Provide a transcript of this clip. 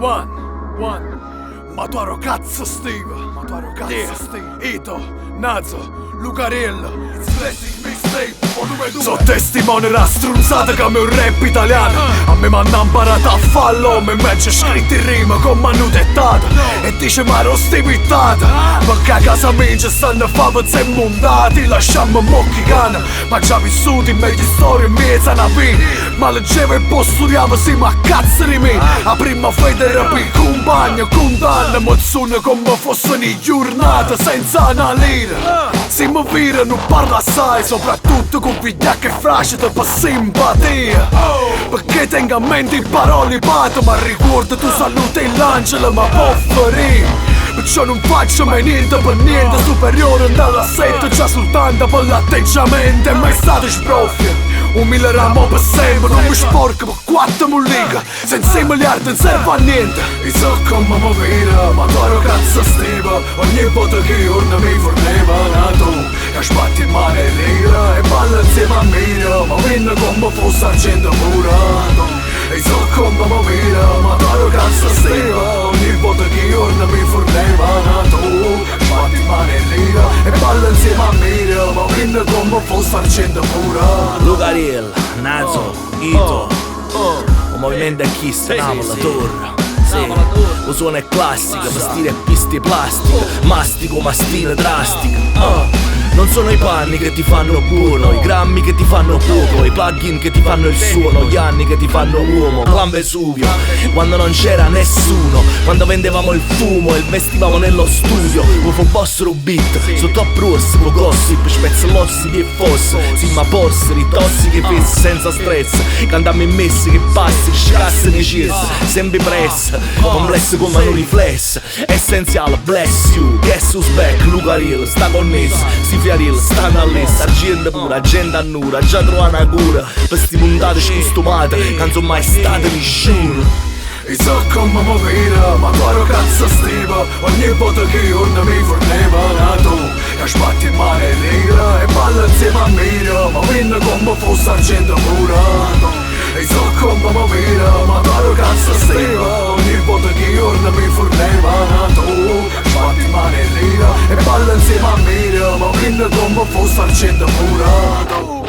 One. Ma tu ero cazzo Steve. Ito, Nazo, Lucarello. So testimone la strunzata come un rap italiano. A me m'hanno imparato a farlo, me invece scritto in rima con mano dettata. E dice ma ero stipittata, perché a casa mia ci stanno favazzi immondati. Lasciamo mocchi cana, ma già vissuti in meglio storie in mezzo a una vita. Ma leggevo e posturiavo sì ma cazzo di me. A prima federapia, compagno, condanna, mozzone come fosse una giornata senza una lira. Se mi vira non parla assai, soprattutto con vigliacche frascite per simpatia. Perché tengo a mente i parole pate, ma ricorda tu salute e l'angelo ma può ferire. Perciò non faccio mai niente per niente superiore dall'assetto, già soltanto per l'atteggiamento. È mai stato sbroffio, un milleramo per sempre, non mi sporco per 4 mulliga. Senza i miliardi non serve a niente. E so come mi vira, ma tu ero cazzo stiva. Ogni volta che urna mi forneva nato, che spatti in mano e lira, e balla insieme a me, ma vinna come fosse argento murato. E so come mi vira, ma tu ero cazzo stiva. Ogni volta che urna mi forneva nato, che spatti in mano e lira, e balla insieme a me, ma vinna come fosse argento murato. Lucarello, Nazo, Ito, un movimento a chi stanava la torre. Lo suono è classico, ma stile è piste plastica, mastico ma stile drastica. Non sono i panni che ti fanno buono, i grammi che ti fanno poco, i plugin che ti fanno il suono, gli anni che ti fanno uomo. Clan Vesuvio, quando non c'era nessuno, quando vendevamo il fumo e vestivamo nello studio. Voi fu vostro beat, su top ross, con gossip, spezzolossi che fosse. Sì ma porseri, tossiche fessi senza stress, cantammo in messi che passi, scasse di circe, sempre press, complesso come un riflesso. Essenziale, bless you, guess who's back, Lucarello, sta connesso. Fiaril, stanno all'est, argento pura, gente annura, già trova una cura per sti puntate scostumate, che non sono mai state nessuno. E so come mi vira, ma tu ero cazzo stiva. Ogni volta che urna mi forneva nato, che spatti in mano e lira, e balla insieme a me, ma vinna come fosse argento murato. E so come mi vira, ma tu ero cazzo stiva. Ogni volta che urna mi forneva nato, che spatti in mano e lira, e balla insieme a me, ma vinna come fosse argento murato.